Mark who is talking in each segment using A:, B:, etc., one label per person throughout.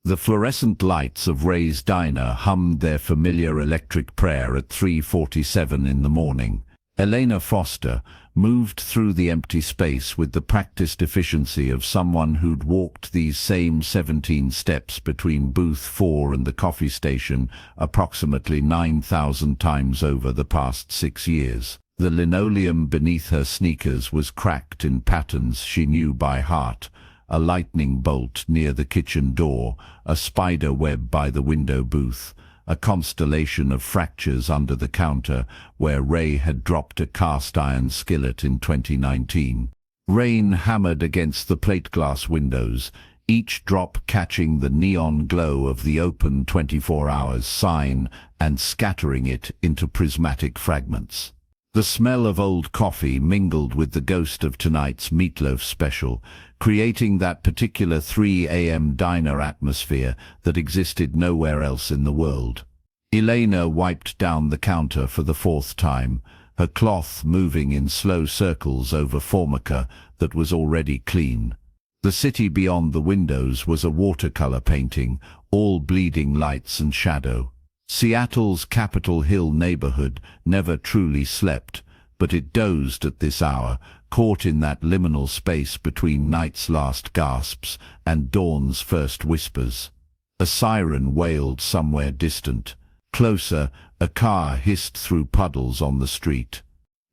A: The fluorescent lights of Ray's diner hummed their familiar electric prayer at 3:47 in the morning. Elena Foster moved through the empty space with the practiced efficiency of someone who'd walked these same 17 steps between booth 4 and the coffee station approximately 9,000 times over the past 6 years. The linoleum beneath her sneakers was cracked in patterns she knew by heart. A lightning bolt near the kitchen door, a spider web by the window booth, a constellation of fractures under the counter where Ray had dropped a cast-iron skillet in 2019. Rain hammered against the plate glass windows, each drop catching the neon glow of the open 24 hours sign and scattering it into prismatic fragments. The smell of old coffee mingled with the ghost of tonight's meatloaf special, creating that particular 3 a.m. diner atmosphere that existed nowhere else in the world. Elena wiped down the counter for the 4th time, her cloth moving in slow circles over formica that was already clean. The city beyond the windows was a watercolor painting, all bleeding lights and shadow. Seattle's Capitol Hill neighborhood never truly slept, but it dozed at this hour, caught in that liminal space between night's last gasps and dawn's first whispers. A siren wailed somewhere distant. Closer, a car hissed through puddles on the street.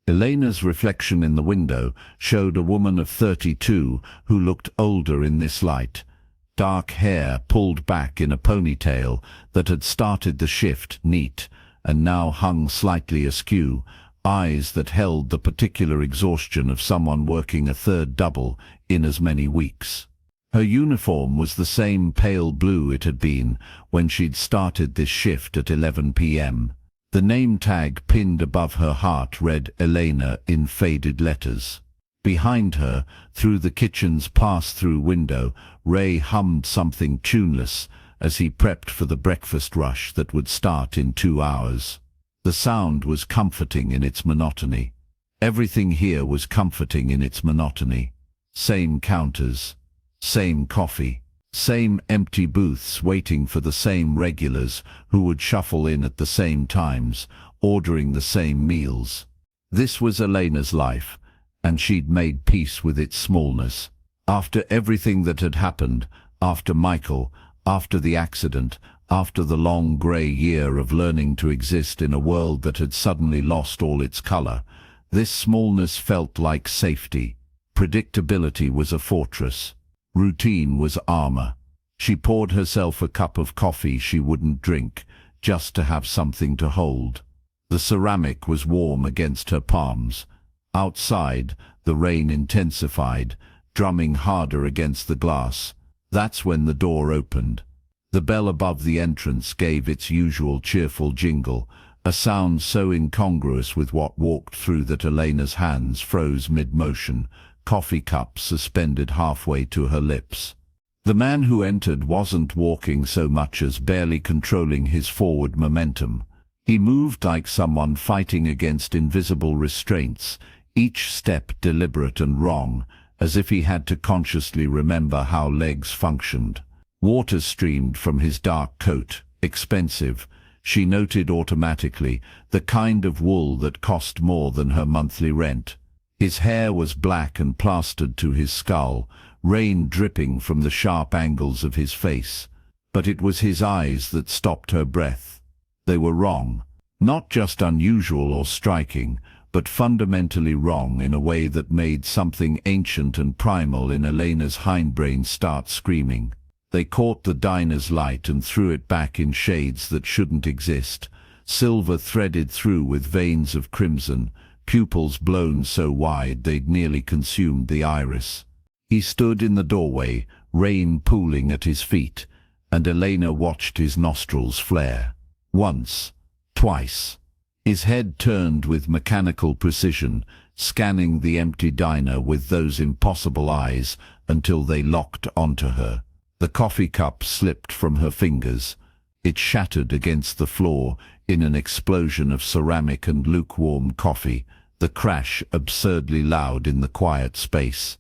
A: Elena's reflection in the window showed a woman of 32 who looked older in this light. Dark hair pulled back in a ponytail that had started the shift neat and now hung slightly askew, eyes that held the particular exhaustion of someone working a 3rd double in as many weeks. Her uniform was the same pale blue it had been when she'd started this shift at 11 p.m. The name tag pinned above her heart read Elena in faded letters. Behind her, through the kitchen's pass-through window, Ray hummed something tuneless as he prepped for the breakfast rush that would start in 2 hours. The sound was comforting in its monotony. Everything here was comforting in its monotony. Same counters, same coffee, same empty booths waiting for the same regulars who would shuffle in at the same times, ordering the same meals. This was Elena's life, and she'd made peace with its smallness. After everything that had happened, after Michael, after the accident, after the long grey year of learning to exist in a world that had suddenly lost all its color, this smallness felt like safety. Predictability was a fortress. Routine was armor. She poured herself a cup of coffee she wouldn't drink, just to have something to hold. The ceramic was warm against her palms. Outside, the rain intensified, drumming harder against the glass. That's when the door opened. The bell above the entrance gave its usual cheerful jingle, a sound so incongruous with what walked through that Elena's hands froze mid-motion, coffee cup suspended halfway to her lips. The man who entered wasn't walking so much as barely controlling his forward momentum. He moved like someone fighting against invisible restraints, each step deliberate and wrong, as if he had to consciously remember how legs functioned. Water streamed from his dark coat, expensive, she noted automatically, the kind of wool that cost more than her monthly rent. His hair was black and plastered to his skull, rain dripping from the sharp angles of his face. But it was his eyes that stopped her breath. They were wrong. Not just unusual or striking, but fundamentally wrong in a way that made something ancient and primal in Elena's hindbrain start screaming. They caught the diner's light and threw it back in shades that shouldn't exist, silver threaded through with veins of crimson, pupils blown so wide they'd nearly consumed the iris. He stood in the doorway, rain pooling at his feet, and Elena watched his nostrils flare. Once, twice. His head turned with mechanical precision, scanning the empty diner with those impossible eyes until they locked onto her. The coffee cup slipped from her fingers. It shattered against the floor in an explosion of ceramic and lukewarm coffee, the crash absurdly loud in the quiet space.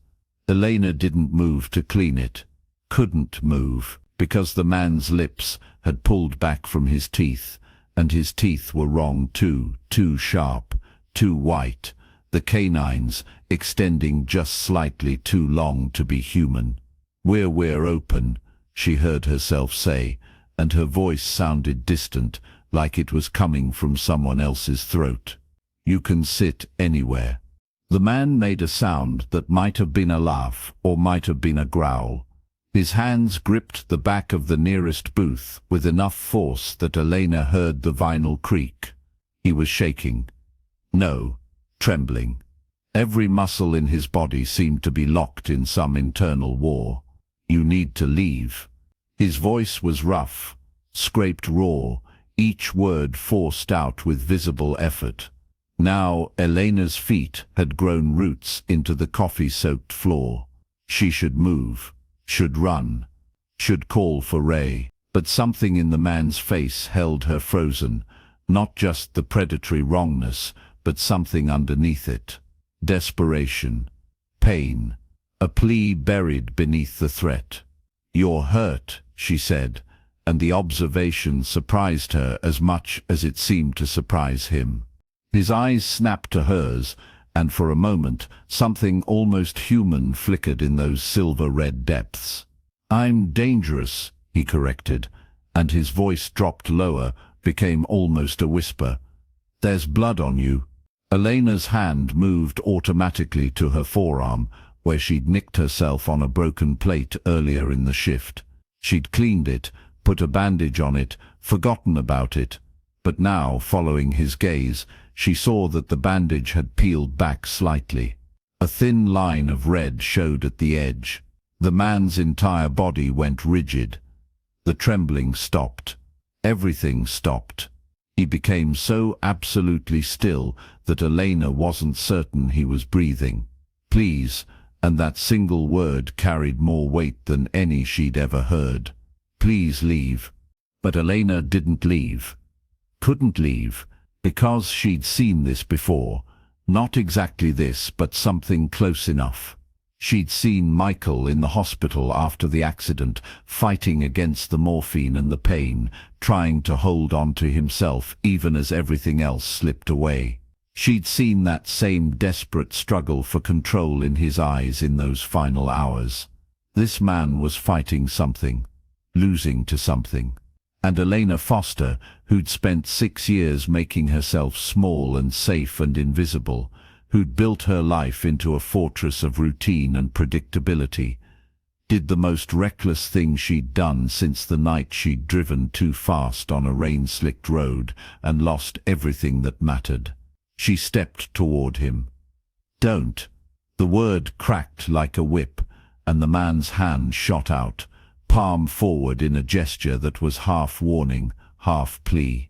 A: Elena didn't move to clean it. Couldn't move. because the man's lips had pulled back from his teeth, and his teeth were wrong too sharp, too white, the canines extending just slightly too long to be human. We're open," she heard herself say, and her voice sounded distant, like it was coming from someone else's throat. "You can sit anywhere." The man made a sound that might have been a laugh or might have been a growl. His hands gripped the back of the nearest booth with enough force that Elena heard the vinyl creak. He was shaking. No, trembling. Every muscle in his body seemed to be locked in some internal war. "You need to leave." His voice was rough, scraped raw, each word forced out with visible effort. Now Elena's feet had grown roots into the coffee-soaked floor. She should move, should run, should call for Ray. But something in the man's face held her frozen, not just the predatory wrongness, but something underneath it. Desperation, pain, a plea buried beneath the threat. "You're hurt," she said, and the observation surprised her as much as it seemed to surprise him. His eyes snapped to hers, and for a moment something almost human flickered in those silver-red depths. "I'm dangerous," he corrected, and his voice dropped lower, became almost a whisper. "There's blood on you." Elena's hand moved automatically to her forearm, where she'd nicked herself on a broken plate earlier in the shift. She'd cleaned it, put a bandage on it, forgotten about it. But now, following his gaze, she saw that the bandage had peeled back slightly. A thin line of red showed at the edge. The man's entire body went rigid. The trembling stopped. Everything stopped. He became so absolutely still that Elena wasn't certain he was breathing. "Please," and that single word carried more weight than any she'd ever heard. "Please leave." But Elena didn't leave. Couldn't leave, because she'd seen this before. Not exactly this, but something close enough. She'd seen Michael in the hospital after the accident, fighting against the morphine and the pain, trying to hold on to himself even as everything else slipped away. She'd seen that same desperate struggle for control in his eyes in those final hours. This man was fighting something, losing to something. And Elena Foster, who'd spent 6 years making herself small and safe and invisible, who'd built her life into a fortress of routine and predictability, did the most reckless thing she'd done since the night she'd driven too fast on a rain-slicked road and lost everything that mattered. She stepped toward him. "Don't." The word cracked like a whip, and the man's hand shot out, palm forward in a gesture that was half warning, half plea.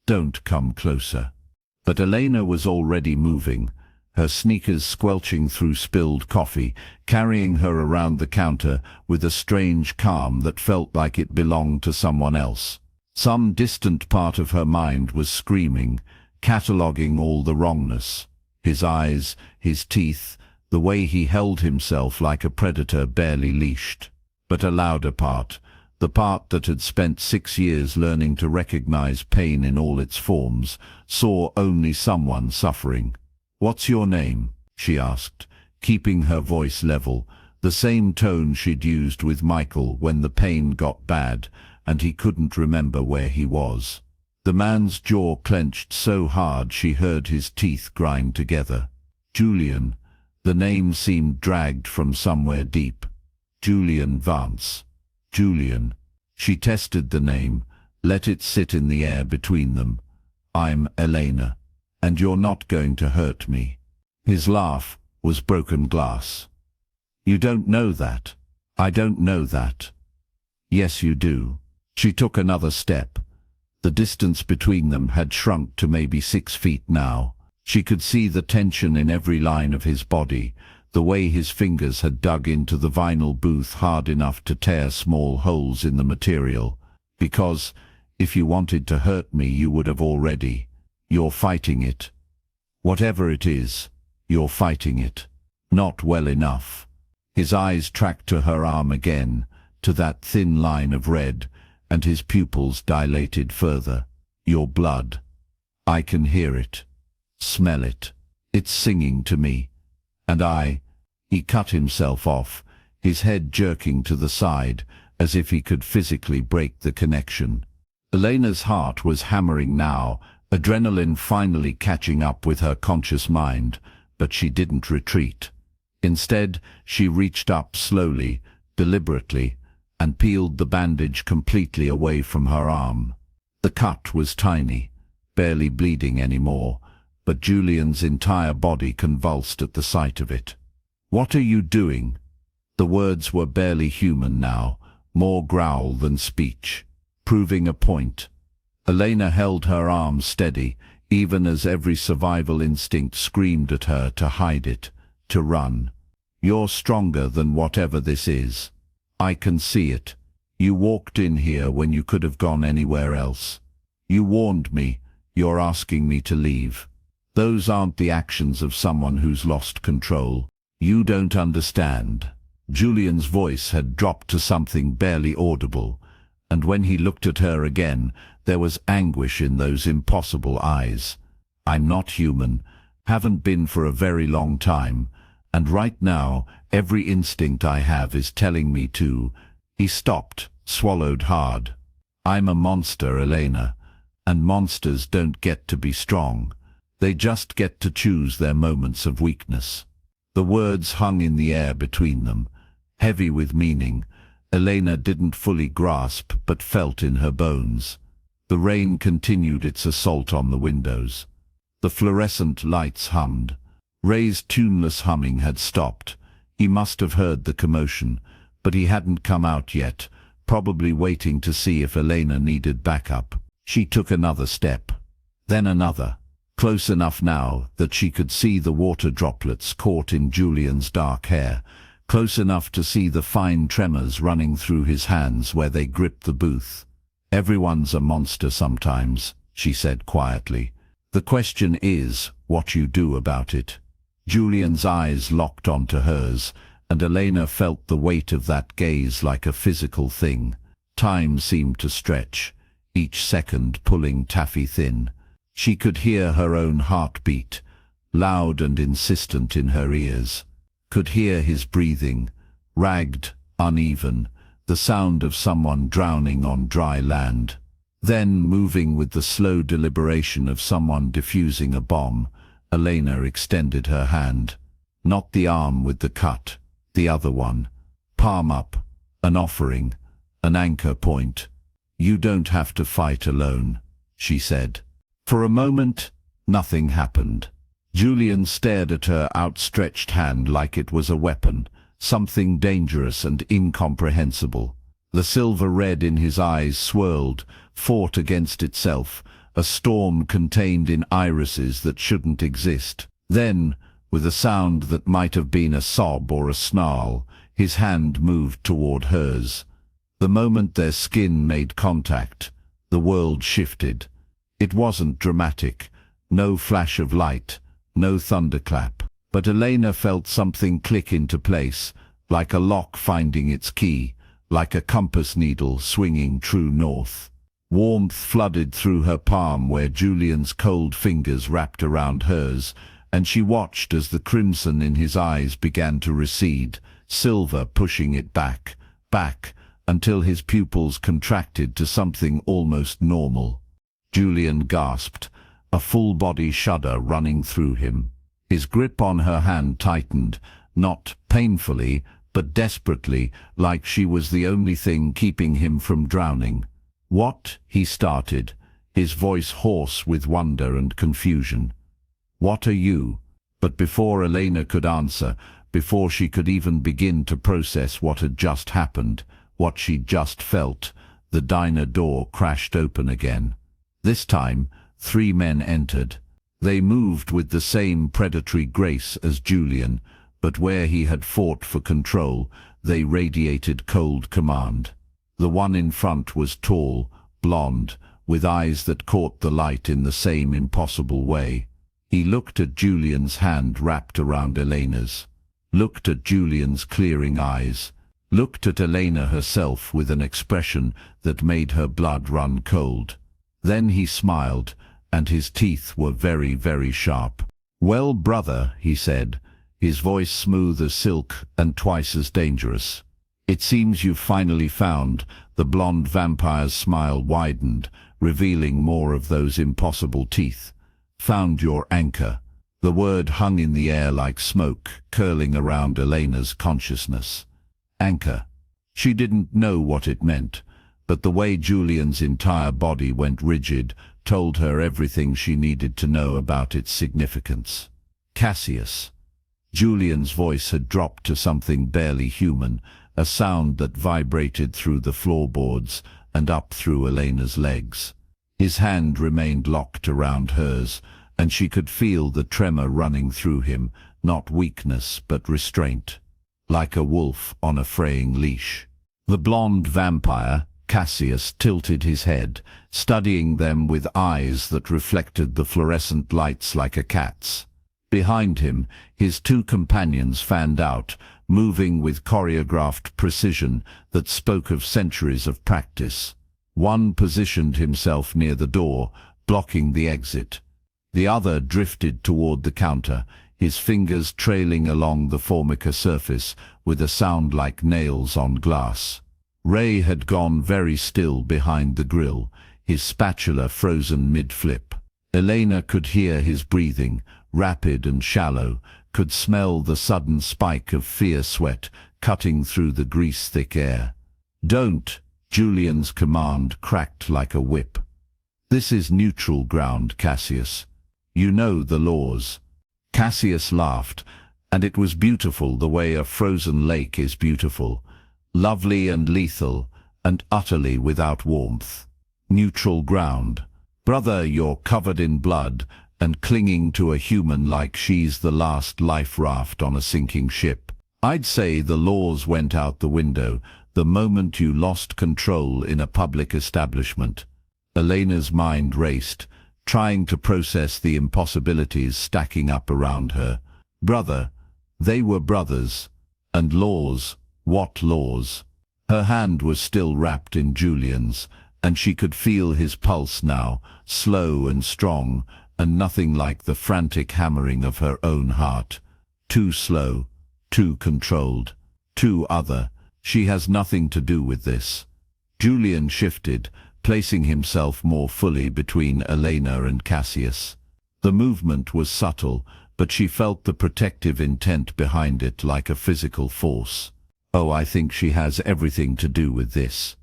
A: "Don't come closer." But Elena was already moving, her sneakers squelching through spilled coffee, carrying her around the counter with a strange calm that felt like it belonged to someone else. Some distant part of her mind was screaming, cataloguing all the wrongness. His eyes, his teeth, the way he held himself like a predator barely leashed. But a louder part, the part that had spent 6 years learning to recognize pain in all its forms, saw only someone suffering. "What's your name?" she asked, keeping her voice level, the same tone she'd used with Michael when the pain got bad and he couldn't remember where he was. The man's jaw clenched so hard she heard his teeth grind together. "Julian." The name seemed dragged from somewhere deep. Julian Vance. Julian. She tested the name, let it sit in the air between them. "I'm Elena, and you're not going to hurt me." His laugh was broken glass. "You don't know that." "I don't know that." "Yes, you do." She took another step. The distance between them had shrunk to maybe 6 feet now. She could see the tension in every line of his body, the way his fingers had dug into the vinyl booth hard enough to tear small holes in the material. "Because, if you wanted to hurt me, you would have already. You're fighting it. Whatever it is, you're fighting it. Not well enough." His eyes tracked to her arm again, to that thin line of red, and his pupils dilated further. Your blood. I can hear it. Smell it. It's singing to me. And He cut himself off, his head jerking to the side, as if he could physically break the connection. Elena's heart was hammering now, adrenaline finally catching up with her conscious mind, but she didn't retreat. Instead, she reached up slowly, deliberately, and peeled the bandage completely away from her arm. The cut was tiny, barely bleeding anymore, but Julian's entire body convulsed at the sight of it. "What are you doing?" The words were barely human now, more growl than speech. "Proving a point." Elena held her arm steady, even as every survival instinct screamed at her to hide it, to run. "You're stronger than whatever this is. I can see it. You walked in here when you could have gone anywhere else. You warned me. You're asking me to leave. Those aren't the actions of someone who's lost control. You don't understand." Julian's voice had dropped to something barely audible, and when he looked at her again, there was anguish in those impossible eyes. "I'm not human, haven't been for a very long time, and right now, every instinct I have is telling me to." He stopped, swallowed hard. "I'm a monster, Elena, and monsters don't get to be strong. They just get to choose their moments of weakness." The words hung in the air between them, heavy with meaning. Elena didn't fully grasp, but felt in her bones. The rain continued its assault on the windows. The fluorescent lights hummed. Ray's tuneless humming had stopped. He must have heard the commotion, but he hadn't come out yet, probably waiting to see if Elena needed backup. She took another step, then another, close enough now that she could see the water droplets caught in Julian's dark hair, close enough to see the fine tremors running through his hands where they gripped the booth. "Everyone's a monster sometimes," she said quietly. "The question is what you do about it." Julian's eyes locked onto hers, and Elena felt the weight of that gaze like a physical thing. Time seemed to stretch, each second pulling taffy thin. She could hear her own heartbeat, loud and insistent in her ears. Could hear his breathing, ragged, uneven, the sound of someone drowning on dry land. Then, moving with the slow deliberation of someone defusing a bomb, Elena extended her hand. Not the arm with the cut, the other one. Palm up, an offering, an anchor point. "You don't have to fight alone," she said. For a moment, nothing happened. Julian stared at her outstretched hand like it was a weapon, something dangerous and incomprehensible. The silver red in his eyes swirled, fought against itself, a storm contained in irises that shouldn't exist. Then, with a sound that might have been a sob or a snarl, his hand moved toward hers. The moment their skin made contact, the world shifted. It wasn't dramatic, no flash of light, no thunderclap, but Elena felt something click into place, like a lock finding its key, like a compass needle swinging true north. Warmth flooded through her palm where Julian's cold fingers wrapped around hers, and she watched as the crimson in his eyes began to recede, silver pushing it back, until his pupils contracted to something almost normal. Julian gasped, a full-body shudder running through him. His grip on her hand tightened, not painfully, but desperately, like she was the only thing keeping him from drowning. "What?" he started, his voice hoarse with wonder and confusion. "What are you?" But before Elena could answer, before she could even begin to process what had just happened, what she'd just felt, the diner door crashed open again. This time, 3 men entered. They moved with the same predatory grace as Julian, but where he had fought for control, they radiated cold command. The one in front was tall, blonde, with eyes that caught the light in the same impossible way. He looked at Julian's hand wrapped around Elena's, looked at Julian's clearing eyes, looked at Elena herself with an expression that made her blood run cold. Then he smiled, and his teeth were very, very sharp. "Well, brother," he said, his voice smooth as silk and twice as dangerous. "It seems you've finally found." The blonde vampire's smile widened, revealing more of those impossible teeth. "Found your anchor." The word hung in the air like smoke, curling around Elena's consciousness. Anchor. She didn't know what it meant, but the way Julian's entire body went rigid told her everything she needed to know about its significance. Cassius. Julian's voice had dropped to something barely human, a sound that vibrated through the floorboards and up through Elena's legs. His hand remained locked around hers, and she could feel the tremor running through him, not weakness but restraint, like a wolf on a fraying leash. The blonde vampire, Cassius, tilted his head, studying them with eyes that reflected the fluorescent lights like a cat's. Behind him, his two companions fanned out, moving with choreographed precision that spoke of centuries of practice. One positioned himself near the door, blocking the exit. The other drifted toward the counter, his fingers trailing along the formica surface with a sound like nails on glass. Ray had gone very still behind the grill, his spatula frozen mid-flip. Elena could hear his breathing, rapid and shallow, could smell the sudden spike of fear sweat cutting through the grease-thick air. "Don't!" Julian's command cracked like a whip. "This is neutral ground, Cassius. You know the laws." Cassius laughed, and it was beautiful the way a frozen lake is beautiful, lovely and lethal, and utterly without warmth. "Neutral ground. Brother, you're covered in blood and clinging to a human like she's the last life raft on a sinking ship. I'd say the laws went out the window the moment you lost control in a public establishment." Elena's mind raced, trying to process the impossibilities stacking up around her. Brother. They were brothers. And laws. What laws? Her hand was still wrapped in Julian's, and she could feel his pulse now, slow and strong, and nothing like the frantic hammering of her own heart. Too slow, too controlled, too other. She has nothing to do with this. Julian shifted, placing himself more fully between Elena and Cassius. The movement was subtle, but she felt the protective intent behind it like a physical force. "Oh, I think she has everything to do with this."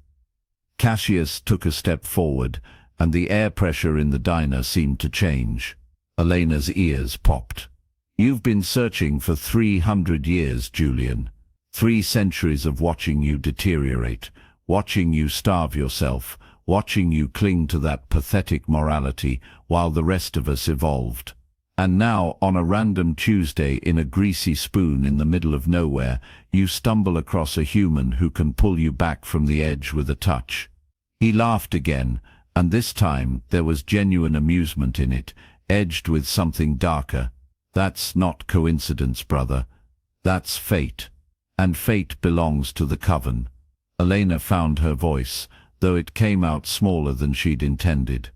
A: Cassius took a step forward, and the air pressure in the diner seemed to change. Elena's ears popped. "You've been searching for 300 years, Julian. 3 centuries of watching you deteriorate, watching you starve yourself, watching you cling to that pathetic morality while the rest of us evolved. And now, on a random Tuesday in a greasy spoon in the middle of nowhere, you stumble across a human who can pull you back from the edge with a touch." He laughed again, and this time there was genuine amusement in it, edged with something darker. "That's not coincidence, brother. That's fate. And fate belongs to the coven." Elena found her voice, though it came out smaller than she'd intended.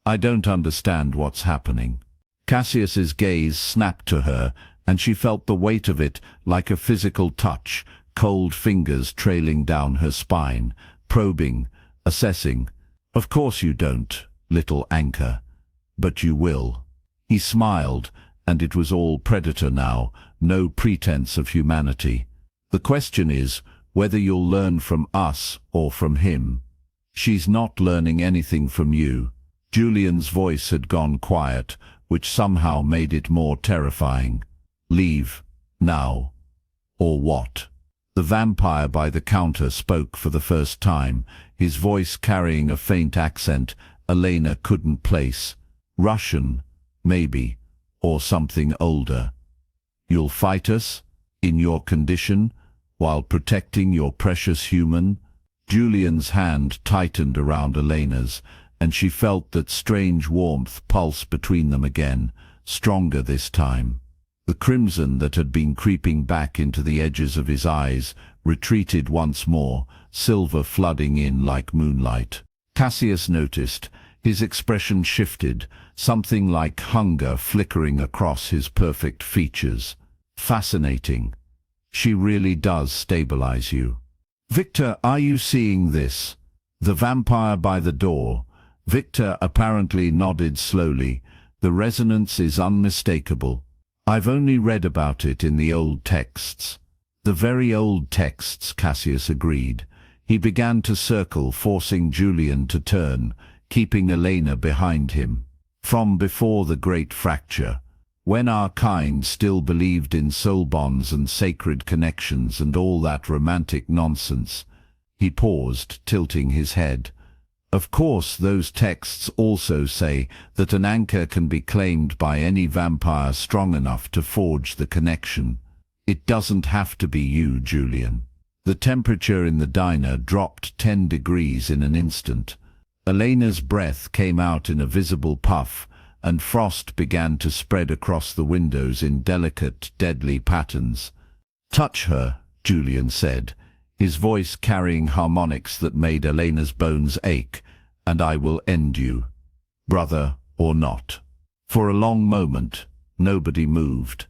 A: "I don't understand what's happening." Cassius's gaze snapped to her, and she felt the weight of it like a physical touch, cold fingers trailing down her spine, probing, assessing. "Of course you don't, little anchor. But you will." He smiled, and it was all predator now, no pretense of humanity. "The question is whether you'll learn from us or from him." "She's not learning anything from you." Julian's voice had gone quiet, which somehow made it more terrifying. "Leave. Now. Or what?" The vampire by the counter spoke for the first time, his voice carrying a faint accent Elena couldn't place. Russian, maybe, or something older. "You'll fight us? In your condition? While protecting your precious human?" Julian's hand tightened around Elena's, and she felt that strange warmth pulse between them again, stronger this time. The crimson that had been creeping back into the edges of his eyes retreated once more, silver flooding in like moonlight. Cassius noticed. His expression shifted, something like hunger flickering across his perfect features. Fascinating. She really does stabilize you. Victor, are you seeing this? The vampire by the door. Victor apparently nodded slowly. The resonance is unmistakable. I've only read about it in the old texts. The very old texts, Cassius agreed. He began to circle, forcing Julian to turn, keeping Elena behind him. From before the great fracture, when our kind still believed in soul bonds and sacred connections and all that romantic nonsense. He paused, tilting his head. Of course, those texts also say that an anchor can be claimed by any vampire strong enough to forge the connection. It doesn't have to be you, Julian. The temperature in the diner dropped 10 degrees in an instant. Elena's breath came out in a visible puff, and frost began to spread across the windows in delicate, deadly patterns. "Touch her," Julian said, his voice carrying harmonics that made Elena's bones ache, "and I will end you, brother or not." For a long moment, nobody moved.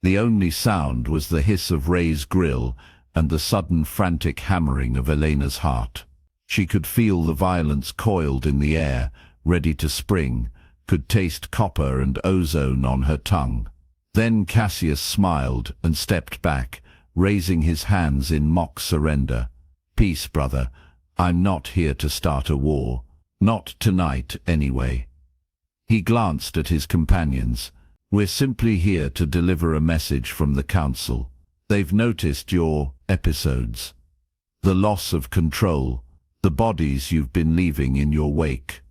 A: The only sound was the hiss of Ray's grill and the sudden frantic hammering of Elena's heart. She could feel the violence coiled in the air, ready to spring, could taste copper and ozone on her tongue. Then Cassius smiled and stepped back, raising his hands in mock surrender. "Peace, brother. I'm not here to start a war. Not tonight, anyway." He glanced at his companions. "We're simply here to deliver a message from the council. They've noticed your episodes. The loss of control, the bodies you've been leaving in your wake.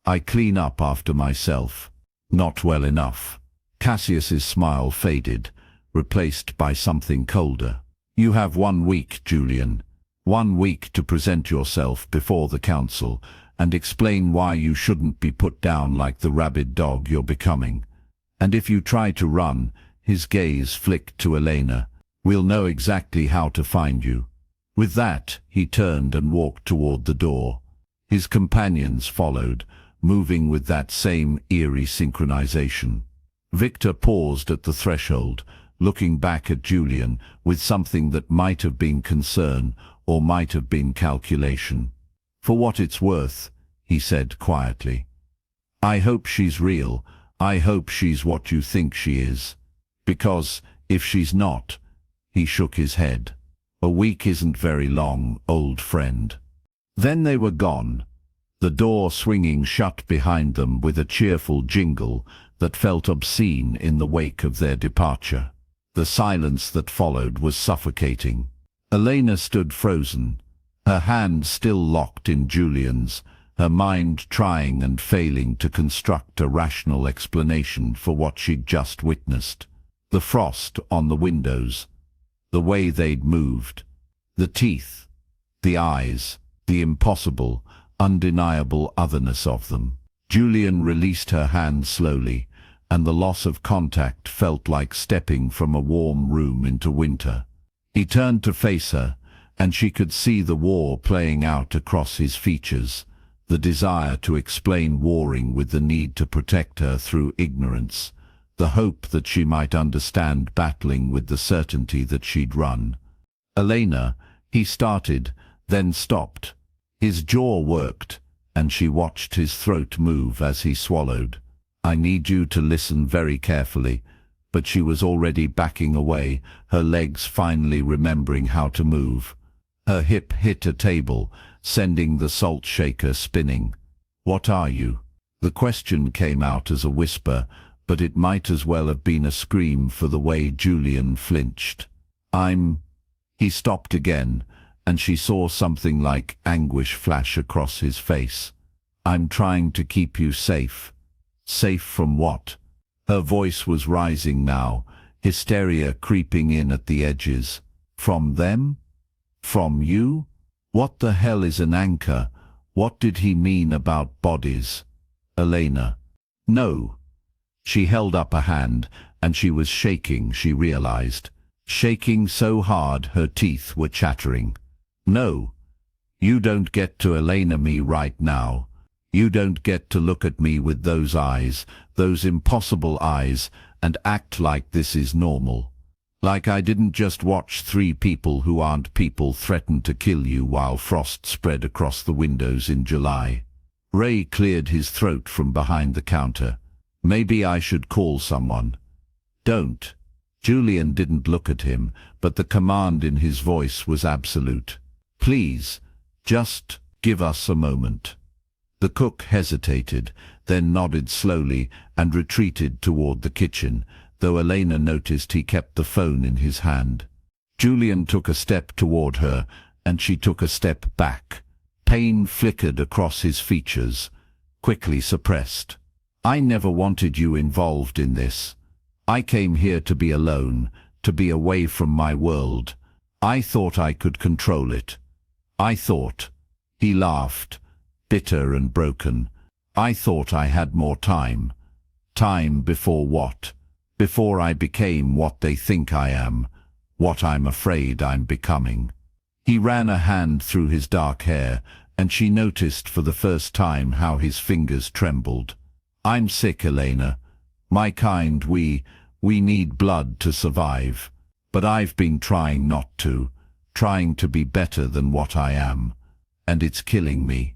A: I clean up after myself. Not well enough." Cassius's smile faded, replaced by something colder. "You have 1 week, Julian. 1 week to present yourself before the council and explain why you shouldn't be put down like the rabid dog you're becoming. And if you try to run," his gaze flicked to Elena, "we'll know exactly how to find you." With that, he turned and walked toward the door. His companions followed, moving with that same eerie synchronization. Victor paused at the threshold, looking back at Julian with something that might have been concern or might have been calculation. "For what it's worth," he said quietly, "I hope she's real. I hope she's what you think she is. Because, if she's not—" He shook his head. "A week isn't very long, old friend." Then they were gone, the door swinging shut behind them with a cheerful jingle that felt obscene in the wake of their departure. The silence that followed was suffocating. Elena stood frozen, her hand still locked in Julian's, her mind trying and failing to construct a rational explanation for what she'd just witnessed. The frost on the windows, the way they'd moved, the teeth, the eyes, the impossible, undeniable otherness of them. Julian released her hand slowly, and the loss of contact felt like stepping from a warm room into winter. He turned to face her, and she could see the war playing out across his features, the desire to explain warring with the need to protect her through ignorance, the hope that she might understand battling with the certainty that she'd run. "Elena," he started, then stopped. His jaw worked, and she watched his throat move as he swallowed. "I need you to listen very carefully." But she was already backing away, her legs finally remembering how to move. Her hip hit a table, sending the salt shaker spinning. "What are you?" The question came out as a whisper, but it might as well have been a scream for the way Julian flinched. "I'm—" He stopped again, and she saw something like anguish flash across his face. "I'm trying to keep you safe." "Safe from what?" Her voice was rising now, hysteria creeping in at the edges. "From them? From you? What the hell is an anchor? What did he mean about bodies?" "Elena." "No." She held up a hand, and she was shaking, she realized. Shaking so hard her teeth were chattering. "No, you don't get to Elena me right now. You don't get to look at me with those eyes, those impossible eyes, and act like this is normal. Like I didn't just watch 3 people who aren't people threaten to kill you while frost spread across the windows in July." Ray cleared his throat from behind the counter. "Maybe I should call someone." "Don't." Julian didn't look at him, but the command in his voice was absolute. "Please, just give us a moment." The cook hesitated, then nodded slowly and retreated toward the kitchen, though Elena noticed he kept the phone in his hand. Julian took a step toward her, and she took a step back. Pain flickered across his features, quickly suppressed. "I never wanted you involved in this. I came here to be alone, to be away from my world. I thought I could control it. I thought." He laughed, bitter and broken. "I thought I had more time. Time before what? Before I became what they think I am, what I'm afraid I'm becoming." He ran a hand through his dark hair, and she noticed for the first time how his fingers trembled. "I'm sick, Elena. My kind, we need blood to survive. But I've been trying not to, trying to be better than what I am. And it's killing me.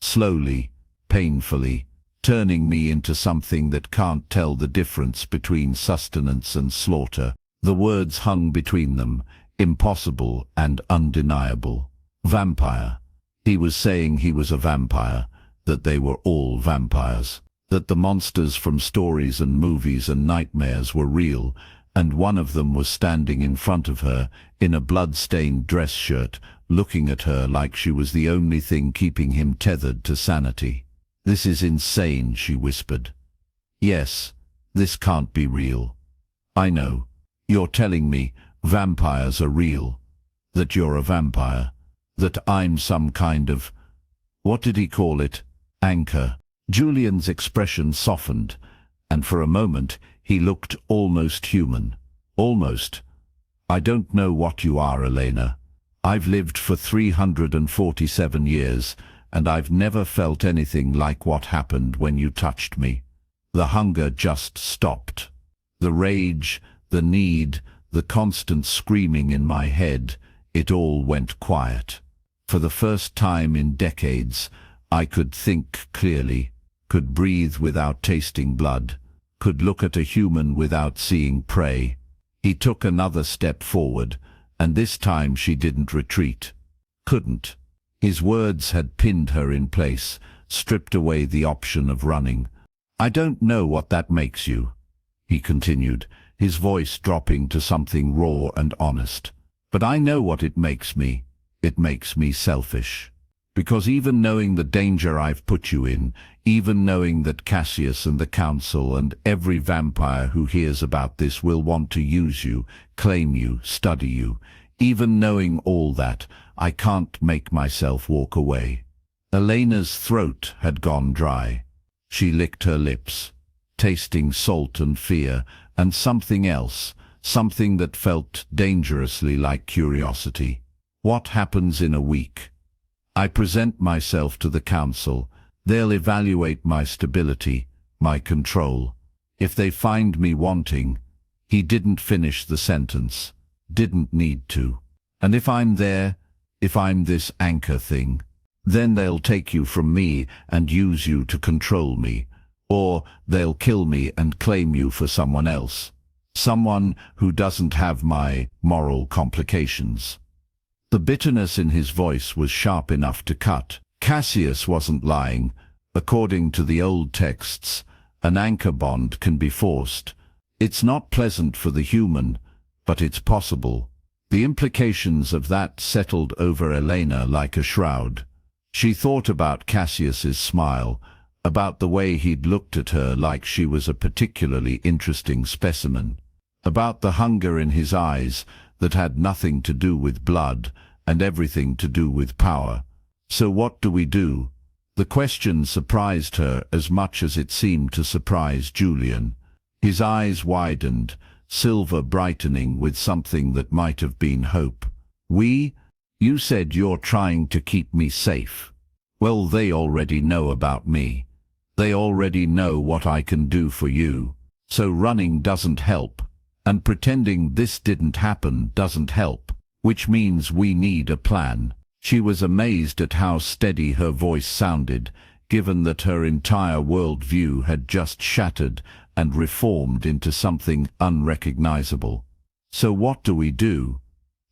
A: Slowly, painfully, turning me into something that can't tell the difference between sustenance and slaughter." The words hung between them, impossible and undeniable. Vampire. He was saying he was a vampire, that they were all vampires, that the monsters from stories and movies and nightmares were real, and one of them was standing in front of her, in a blood-stained dress shirt, looking at her like she was the only thing keeping him tethered to sanity. "This is insane," she whispered. "Yes, this can't be real. I know. You're telling me vampires are real, that you're a vampire, that I'm some kind of—" what did he call it? Anchor. Julian's expression softened, and for a moment he looked almost human. Almost. "I don't know what you are, Elena. I've lived for 347 years, and I've never felt anything like what happened when you touched me. The hunger just stopped. The rage, the need, the constant screaming in my head, it all went quiet. For the first time in decades, I could think clearly, could breathe without tasting blood, could look at a human without seeing prey." He took another step forward, and this time she didn't retreat. Couldn't. His words had pinned her in place, stripped away the option of running. "I don't know what that makes you," he continued, his voice dropping to something raw and honest. "But I know what it makes me. It makes me selfish. Because even knowing the danger I've put you in, even knowing that Cassius and the Council and every vampire who hears about this will want to use you, claim you, study you, even knowing all that, I can't make myself walk away." Elena's throat had gone dry. She licked her lips, tasting salt and fear, and something else, something that felt dangerously like curiosity. "What happens in a week? I present myself to the Council. They'll evaluate my stability, my control. If they find me wanting—" He didn't finish the sentence, didn't need to. "And if I'm there, if I'm this anchor thing, then they'll take you from me and use you to control me. Or they'll kill me and claim you for someone else. Someone who doesn't have my moral complications." The bitterness in his voice was sharp enough to cut. Cassius wasn't lying. According to the old texts, an anchor bond can be forced. It's not pleasant for the human, but it's possible. The implications of that settled over Elena like a shroud. She thought about Cassius's smile, about the way he'd looked at her like she was a particularly interesting specimen, about the hunger in his eyes that had nothing to do with blood and everything to do with power. So what do we do? The question surprised her as much as it seemed to surprise Julian. His eyes widened, silver brightening with something that might have been hope. You said you're trying to keep me safe. Well, they already know about me. They already know what I can do for you. So running doesn't help. And pretending this didn't happen doesn't help. Which means we need a plan. She was amazed at how steady her voice sounded, given that her entire worldview had just shattered and reformed into something unrecognizable. So what do we do?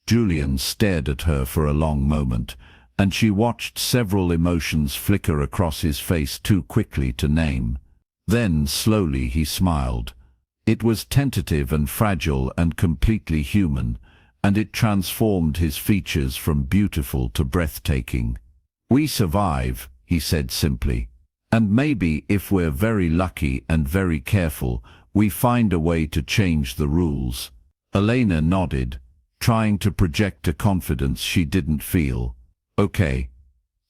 A: Julian stared at her for a long moment, and she watched several emotions flicker across his face too quickly to name. Then, slowly, he smiled. It was tentative and fragile and completely human, and it transformed his features from beautiful to breathtaking. We survive, he said simply. And maybe, if we're very lucky and very careful, we find a way to change the rules. Elena nodded, trying to project a confidence she didn't feel. Okay.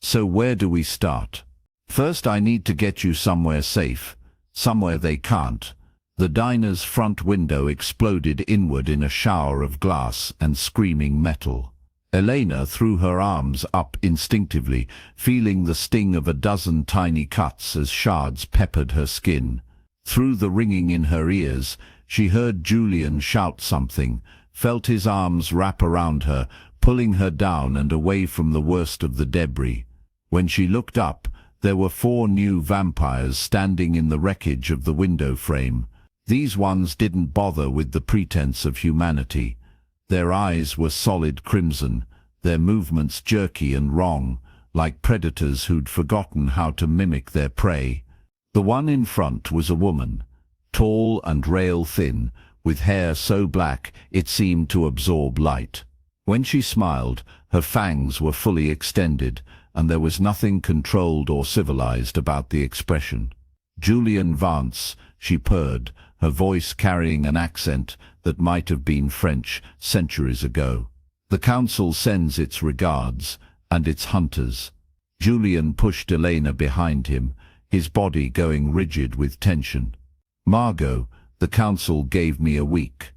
A: So where do we start? First, I need to get you somewhere safe, somewhere they can't. The diner's front window exploded inward in a shower of glass and screaming metal. Elena threw her arms up instinctively, feeling the sting of a dozen tiny cuts as shards peppered her skin. Through the ringing in her ears, she heard Julian shout something, felt his arms wrap around her, pulling her down and away from the worst of the debris. When she looked up, there were 4 new vampires standing in the wreckage of the window frame. These ones didn't bother with the pretense of humanity. Their eyes were solid crimson, their movements jerky and wrong, like predators who'd forgotten how to mimic their prey. The one in front was a woman, tall and rail-thin, with hair so black it seemed to absorb light. When she smiled, her fangs were fully extended, and there was nothing controlled or civilized about the expression. "Julian Vance," she purred, her voice carrying an accent that might have been French centuries ago. "The council sends its regards, and its hunters." Julian pushed Elena behind him, his body going rigid with tension. "Margot, the council gave me a week."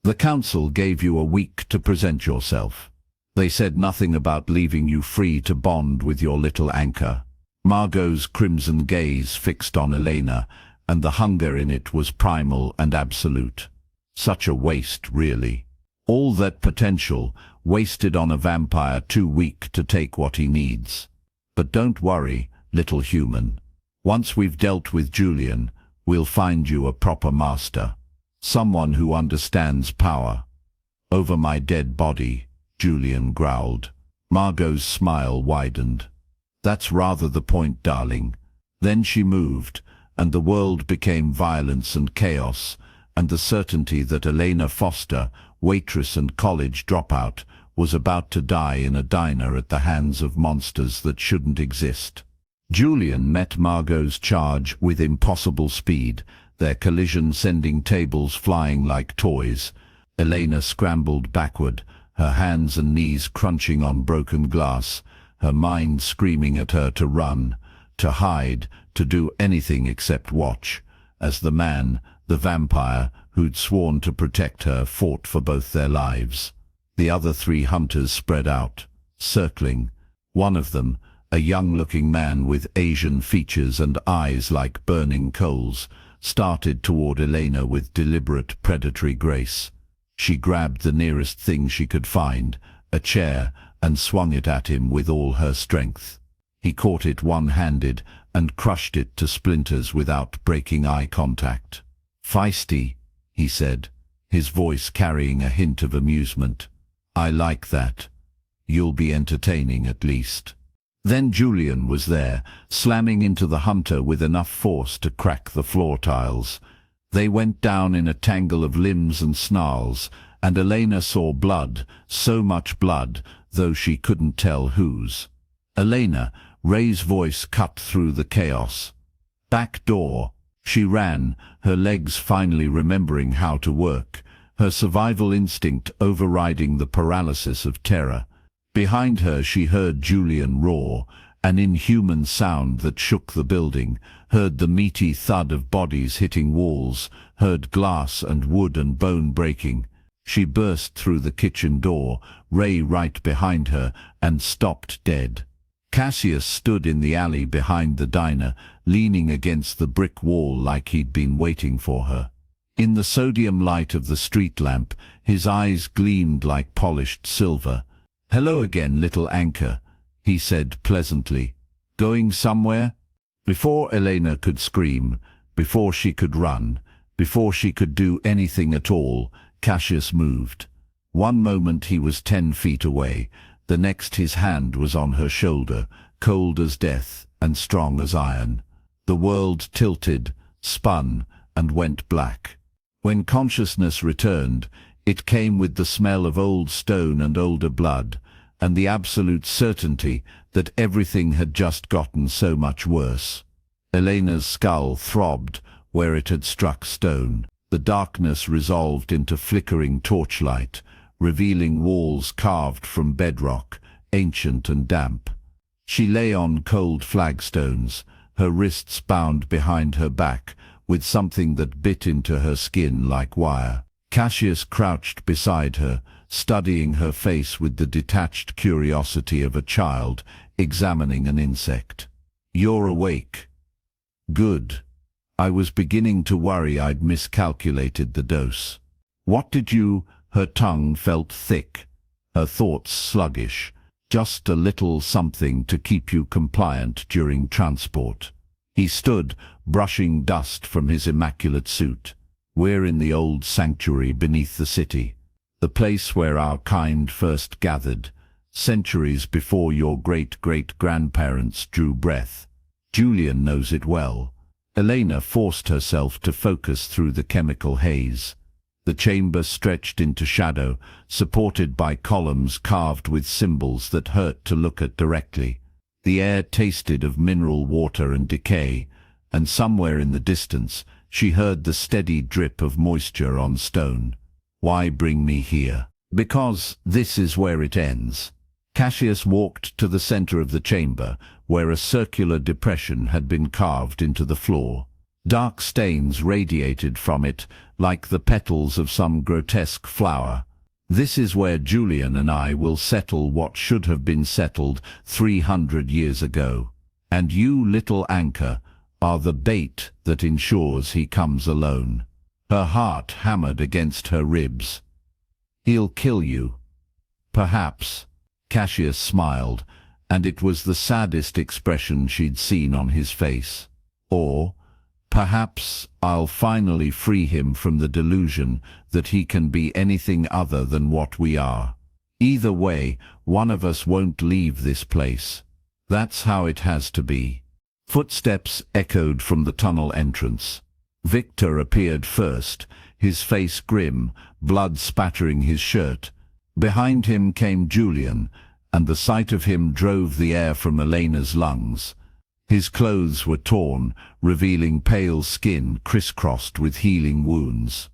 A: "The council gave you a week to present yourself. They said nothing about leaving you free to bond with your little anchor." Margot's crimson gaze fixed on Elena, and the hunger in it was primal and absolute. Such a waste, really. All that potential, wasted on a vampire too weak to take what he needs. But don't worry, little human. Once we've dealt with Julian, we'll find you a proper master. Someone who understands power. "Over my dead body," Julian growled. Margot's smile widened. "That's rather the point, darling." Then she moved, and the world became violence and chaos, and the certainty that Elena Foster, waitress and college dropout, was about to die in a diner at the hands of monsters that shouldn't exist. Julian met Margot's charge with impossible speed, their collision sending tables flying like toys. Elena scrambled backward, her hands and knees crunching on broken glass, her mind screaming at her to run, to hide, to do anything except watch, as the man, the vampire, who'd sworn to protect her, fought for both their lives. The other 3 hunters spread out, circling. One of them, a young-looking man with Asian features and eyes like burning coals, started toward Elena with deliberate predatory grace. She grabbed the nearest thing she could find, a chair, and swung it at him with all her strength. He caught it one-handed and crushed it to splinters without breaking eye contact. "Feisty," he said, his voice carrying a hint of amusement. "I like that. You'll be entertaining at least." Then Julian was there, slamming into the hunter with enough force to crack the floor tiles. They went down in a tangle of limbs and snarls, and Elena saw blood, so much blood, though she couldn't tell whose. "Elena," Ray's voice cut through the chaos. "Back door." She ran, her legs finally remembering how to work, her survival instinct overriding the paralysis of terror. Behind her she heard Julian roar, an inhuman sound that shook the building, heard the meaty thud of bodies hitting walls, heard glass and wood and bone breaking. She burst through the kitchen door, Ray right behind her, and stopped dead. Cassius stood in the alley behind the diner, leaning against the brick wall like he'd been waiting for her. In the sodium light of the street lamp, his eyes gleamed like polished silver. "Hello again, little anchor," he said pleasantly. "Going somewhere?" Before Elena could scream, before she could run, before she could do anything at all, Cassius moved. One moment he was 10 feet away, the next his hand was on her shoulder, cold as death and strong as iron. The world tilted, spun, and went black. When consciousness returned, it came with the smell of old stone and older blood, and the absolute certainty that everything had just gotten so much worse. Elena's skull throbbed where it had struck stone. The darkness resolved into flickering torchlight, revealing walls carved from bedrock, ancient and damp. She lay on cold flagstones, her wrists bound behind her back, with something that bit into her skin like wire. Cassius crouched beside her, studying her face with the detached curiosity of a child examining an insect. "You're awake." "Good. I was beginning to worry I'd miscalculated the dose." "What did you—" Her tongue felt thick, her thoughts sluggish. "Just a little something to keep you compliant during transport." He stood, brushing dust from his immaculate suit. "We're in the old sanctuary beneath the city, the place where our kind first gathered, centuries before your great-great-grandparents drew breath. Julian knows it well." Elena forced herself to focus through the chemical haze. The chamber stretched into shadow, supported by columns carved with symbols that hurt to look at directly. The air tasted of mineral water and decay, and somewhere in the distance she heard the steady drip of moisture on stone. "Why bring me here?" "Because this is where it ends." Cassius walked to the center of the chamber, where a circular depression had been carved into the floor. Dark stains radiated from it, like the petals of some grotesque flower. "This is where Julian and I will settle what should have been settled 300 years ago. And you, little anchor, are the bait that ensures he comes alone." Her heart hammered against her ribs. "He'll kill you." "Perhaps." Cassius smiled, and it was the saddest expression she'd seen on his face. "Or perhaps I'll finally free him from the delusion that he can be anything other than what we are. Either way, one of us won't leave this place. That's how it has to be." Footsteps echoed from the tunnel entrance. Victor appeared first, his face grim, blood spattering his shirt. Behind him came Julian, and the sight of him drove the air from Elena's lungs. His clothes were torn, revealing pale skin crisscrossed with healing wounds.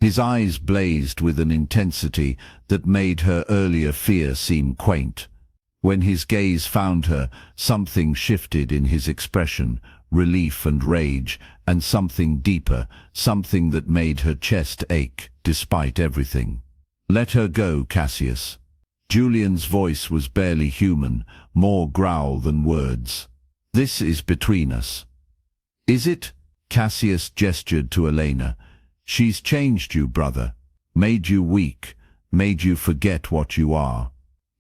A: His eyes blazed with an intensity that made her earlier fear seem quaint. When his gaze found her, something shifted in his expression, relief and rage, and something deeper, something that made her chest ache despite everything. "Let her go, Cassius." Julian's voice was barely human, more growl than words. "This is between us." "Is it?" Cassius gestured to Elena. "She's changed you, brother. Made you weak, made you forget what you are."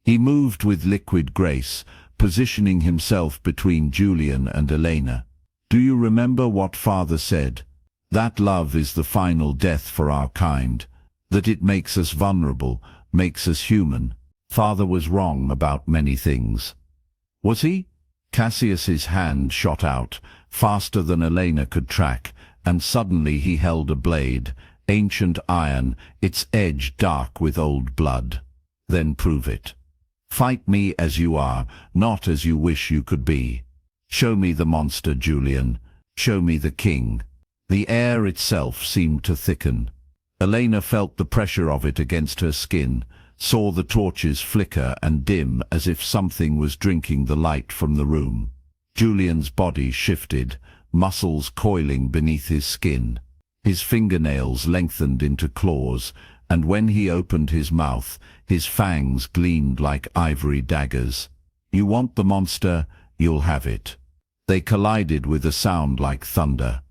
A: He moved with liquid grace, positioning himself between Julian and Elena. "Do you remember what Father said? That love is the final death for our kind, that it makes us vulnerable, makes us human. Father was wrong about many things." "Was he?" Cassius's hand shot out, faster than Elena could track, and suddenly he held a blade, ancient iron, its edge dark with old blood. "Then prove it. Fight me as you are, not as you wish you could be. Show me the monster, Julian. Show me the king." The air itself seemed to thicken. Elena felt the pressure of it against her skin, saw the torches flicker and dim as if something was drinking the light from the room. Julian's body shifted, muscles coiling beneath his skin. His fingernails lengthened into claws, and when he opened his mouth, his fangs gleamed like ivory daggers. "You want the monster? You'll have it." They collided with a sound like thunder.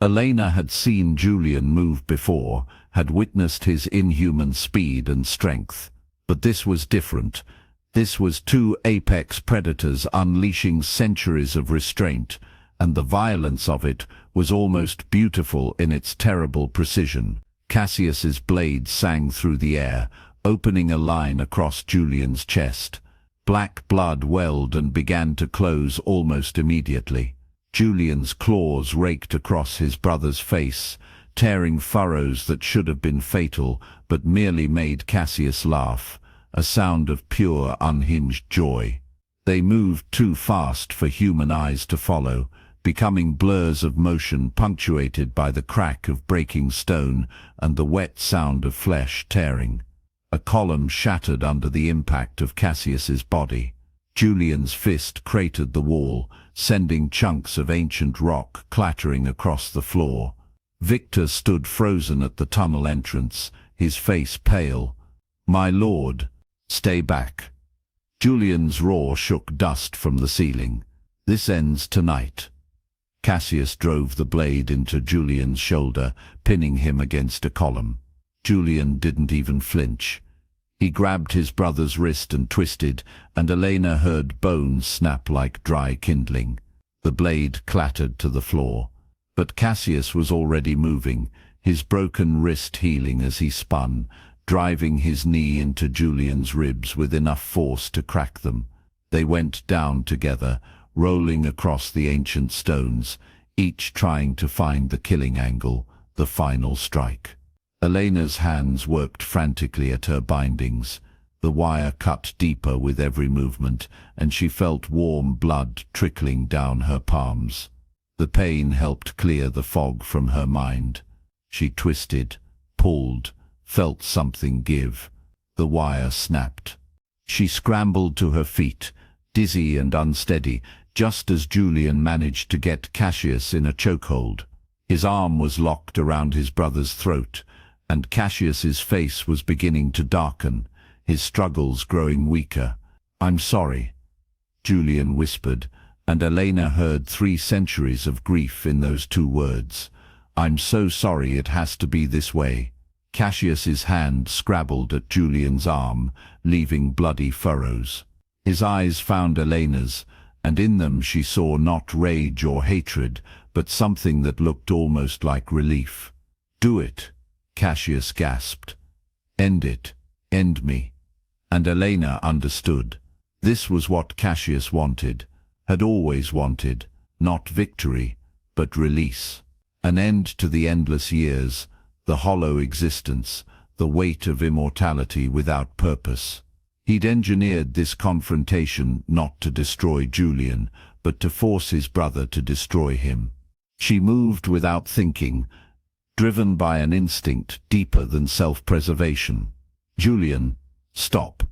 A: Elena had seen Julian move before, had witnessed his inhuman speed and strength. But this was different. This was two apex predators unleashing centuries of restraint, and the violence of it was almost beautiful in its terrible precision. Cassius's blade sang through the air, opening a line across Julian's chest. Black blood welled and began to close almost immediately. Julian's claws raked across his brother's face, tearing furrows that should have been fatal but merely made Cassius laugh, a sound of pure, unhinged joy. They moved too fast for human eyes to follow, becoming blurs of motion punctuated by the crack of breaking stone and the wet sound of flesh tearing. A column shattered under the impact of Cassius's body. Julian's fist cratered the wall, sending chunks of ancient rock clattering across the floor. Victor stood frozen at the tunnel entrance, his face pale. "My lord, stay back." Julian's roar shook dust from the ceiling. "This ends tonight." Cassius drove the blade into Julian's shoulder, pinning him against a column. Julian didn't even flinch. He grabbed his brother's wrist and twisted, and Elena heard bones snap like dry kindling. The blade clattered to the floor. But Cassius was already moving, his broken wrist healing as he spun, driving his knee into Julian's ribs with enough force to crack them. They went down together, rolling across the ancient stones, each trying to find the killing angle, the final strike. Elena's hands worked frantically at her bindings. The wire cut deeper with every movement, and she felt warm blood trickling down her palms. The pain helped clear the fog from her mind. She twisted, pulled, felt something give. The wire snapped. She scrambled to her feet, dizzy and unsteady, just as Julian managed to get Cassius in a chokehold. His arm was locked around his brother's throat, and Cassius's face was beginning to darken, his struggles growing weaker. "I'm sorry," Julian whispered, and Elena heard 3 centuries of grief in those 2 words. "I'm so sorry it has to be this way." Cassius's hand scrabbled at Julian's arm, leaving bloody furrows. His eyes found Elena's, and in them she saw not rage or hatred, but something that looked almost like relief. "Do it," Cassius gasped. "End it. End me." And Elena understood. This was what Cassius wanted, had always wanted, not victory, but release. An end to the endless years, the hollow existence, the weight of immortality without purpose. He'd engineered this confrontation not to destroy Julian, but to force his brother to destroy him. She moved without thinking, driven by an instinct deeper than self-preservation. "Julian, stop."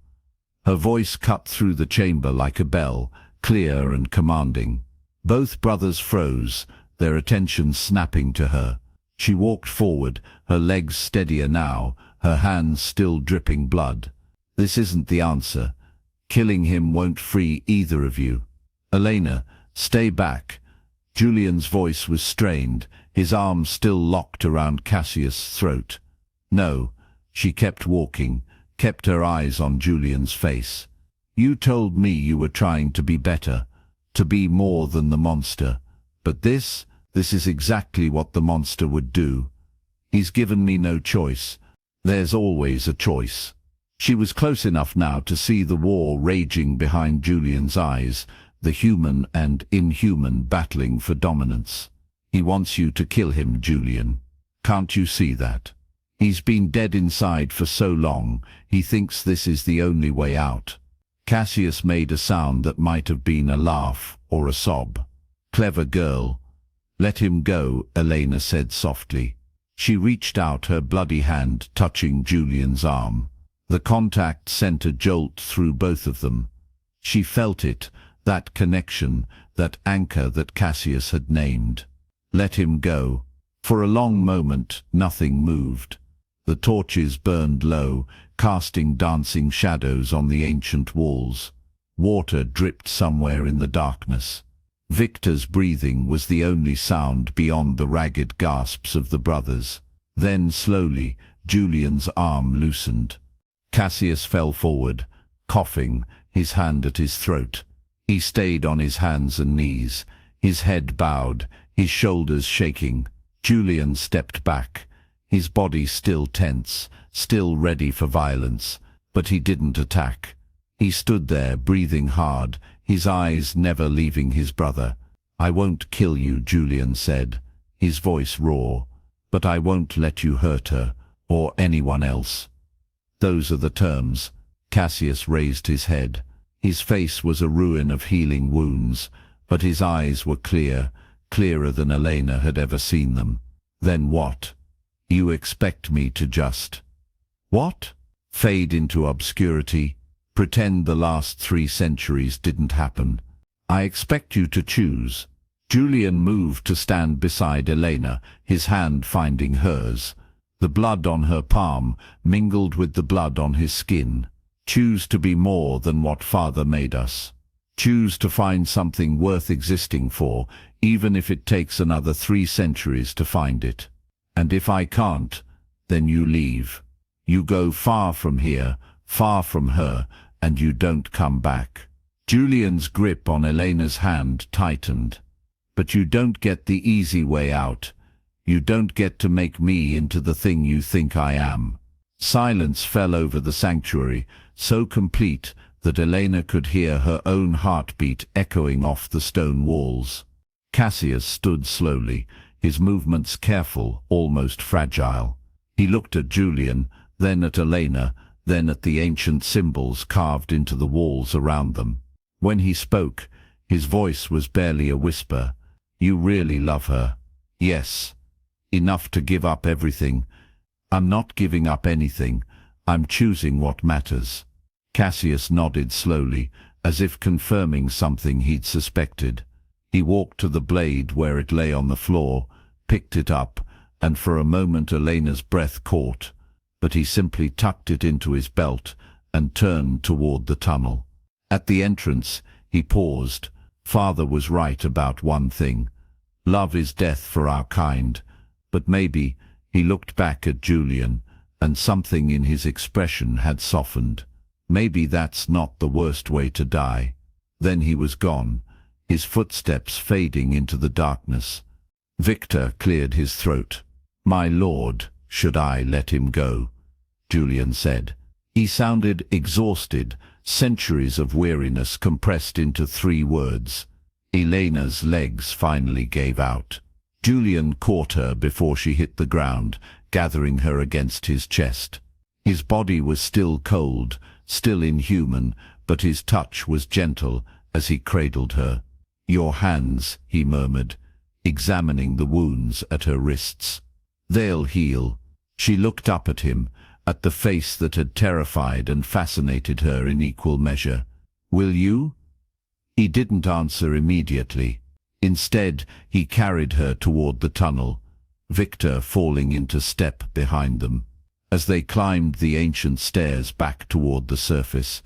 A: Her voice cut through the chamber like a bell, clear and commanding. Both brothers froze, their attention snapping to her. She walked forward, her legs steadier now, her hands still dripping blood. "This isn't the answer. Killing him won't free either of you." "Elena, stay back." Julian's voice was strained, his arms still locked around Cassius' throat. "No." She kept walking, kept her eyes on Julian's face. "You told me you were trying to be better, to be more than the monster. But this is exactly what the monster would do. He's given me no choice. There's always a choice." She was close enough now to see the war raging behind Julian's eyes, the human and inhuman battling for dominance. "He wants you to kill him, Julian. Can't you see that? He's been dead inside for so long, he thinks this is the only way out." Cassius made a sound that might have been a laugh or a sob. "Clever girl." "Let him go," Elena said softly. She reached out her bloody hand, touching Julian's arm. The contact sent a jolt through both of them. She felt it, that connection, that anchor that Cassius had named. Let him go. For a long moment, nothing moved. The torches burned low, casting dancing shadows on the ancient walls. Water dripped somewhere in the darkness. Victor's breathing was the only sound beyond the ragged gasps of the brothers. Then, slowly, Julian's arm loosened. Cassius fell forward, coughing, his hand at his throat. He stayed on his hands and knees, his head bowed, his shoulders shaking. Julian stepped back, his body still tense, still ready for violence, but he didn't attack. He stood there, breathing hard, his eyes never leaving his brother. "I won't kill you," Julian said, his voice raw, "but I won't let you hurt her, or anyone else." "Those are the terms." Cassius raised his head. His face was a ruin of healing wounds, but his eyes were clear, clearer than Elena had ever seen them. "Then what? You expect me to just—" "What?" "Fade into obscurity, pretend the last 3 centuries didn't happen. I expect you to choose." Julian moved to stand beside Elena, his hand finding hers. The blood on her palm mingled with the blood on his skin. "Choose to be more than what Father made us. Choose to find something worth existing for, even if it takes another 3 centuries to find it. And if I can't, then you leave. You go far from here, far from her, and you don't come back." Julian's grip on Elena's hand tightened. "But you don't get the easy way out. You don't get to make me into the thing you think I am." Silence fell over the sanctuary, so complete that Elena could hear her own heartbeat echoing off the stone walls. Cassius stood slowly, his movements careful, almost fragile. He looked at Julian, then at Elena, then at the ancient symbols carved into the walls around them. When he spoke, his voice was barely a whisper. "You really love her?" "Yes. Enough to give up everything." "I'm not giving up anything. I'm choosing what matters." Cassius nodded slowly, as if confirming something he'd suspected. He walked to the blade where it lay on the floor, picked it up, and for a moment Elena's breath caught, but he simply tucked it into his belt and turned toward the tunnel. At the entrance, he paused. Father was right about one thing. Love is death for our kind. But maybe, he looked back at Julian, and something in his expression had softened. Maybe that's not the worst way to die. Then he was gone, his footsteps fading into the darkness. Victor cleared his throat. "My lord, should I let him go?" Julian said. He sounded exhausted, centuries of weariness compressed into 3 words. Elena's legs finally gave out. Julian caught her before she hit the ground, gathering her against his chest. His body was still cold, still inhuman, but his touch was gentle as he cradled her. "Your hands," he murmured, examining the wounds at her wrists. "They'll heal." She looked up at him, at the face that had terrified and fascinated her in equal measure. "Will you?" He didn't answer immediately. Instead, he carried her toward the tunnel, Victor falling into step behind them. As they climbed the ancient stairs back toward the surface,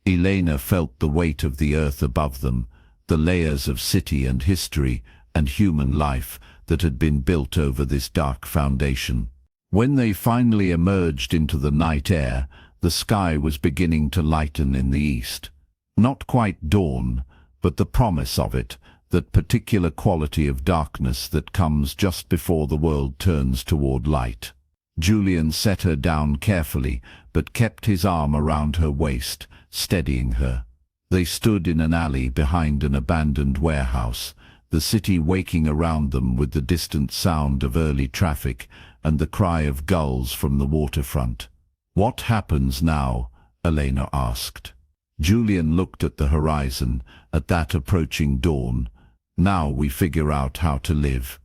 A: Elena felt the weight of the earth above them, the layers of city and history and human life that had been built over this dark foundation. When they finally emerged into the night air, the sky was beginning to lighten in the east. Not quite dawn, but the promise of it, that particular quality of darkness that comes just before the world turns toward light. Julian set her down carefully, but kept his arm around her waist, steadying her. They stood in an alley behind an abandoned warehouse, the city waking around them with the distant sound of early traffic and the cry of gulls from the waterfront. "What happens now?" Elena asked. Julian looked at the horizon, at that approaching dawn. "Now we figure out how to live.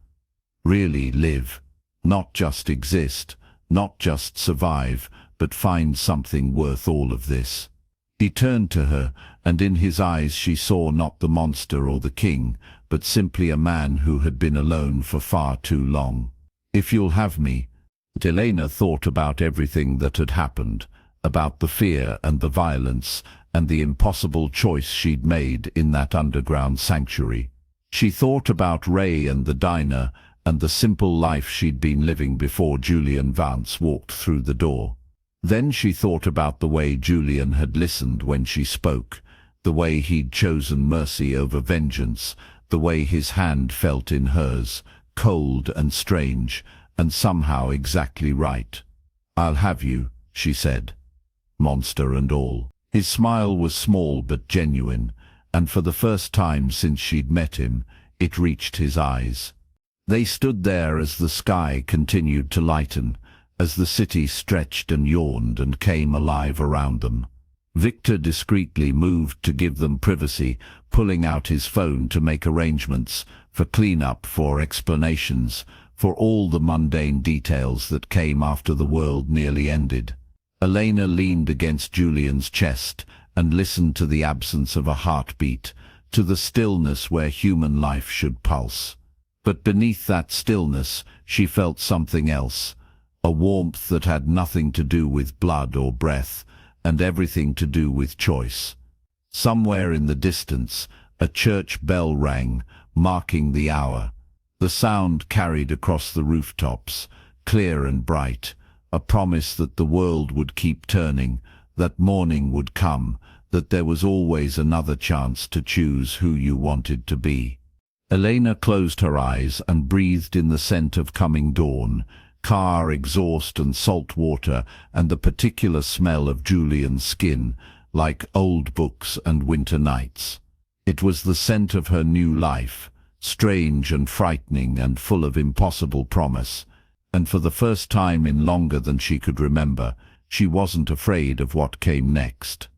A: Really live. Not just exist, not just survive, but find something worth all of this. He turned to her, and in his eyes she saw not the monster or the king, but simply a man who had been alone for far too long. "If you'll have me." Elena thought about everything that had happened, about the fear and the violence, and the impossible choice she'd made in that underground sanctuary. She thought about Ray and the diner, and the simple life she'd been living before Julian Vance walked through the door. Then she thought about the way Julian had listened when she spoke, the way he'd chosen mercy over vengeance, the way his hand felt in hers, cold and strange, and somehow exactly right. "I'll have you," she said, monster and all. His smile was small but genuine, and for the first time since she'd met him, it reached his eyes. They stood there as the sky continued to lighten, as the city stretched and yawned and came alive around them. Victor discreetly moved to give them privacy, pulling out his phone to make arrangements for cleanup, for explanations, for all the mundane details that came after the world nearly ended. Elena leaned against Julian's chest and listened to the absence of a heartbeat, to the stillness where human life should pulse. But beneath that stillness she felt something else, a warmth that had nothing to do with blood or breath, and everything to do with choice. Somewhere in the distance, a church bell rang, marking the hour. The sound carried across the rooftops, clear and bright, a promise that the world would keep turning, that morning would come, that there was always another chance to choose who you wanted to be. Elena closed her eyes and breathed in the scent of coming dawn, car exhaust and salt water, and the particular smell of Julian's skin, like old books and winter nights. It was the scent of her new life, strange and frightening and full of impossible promise. And for the first time in longer than she could remember, she wasn't afraid of what came next.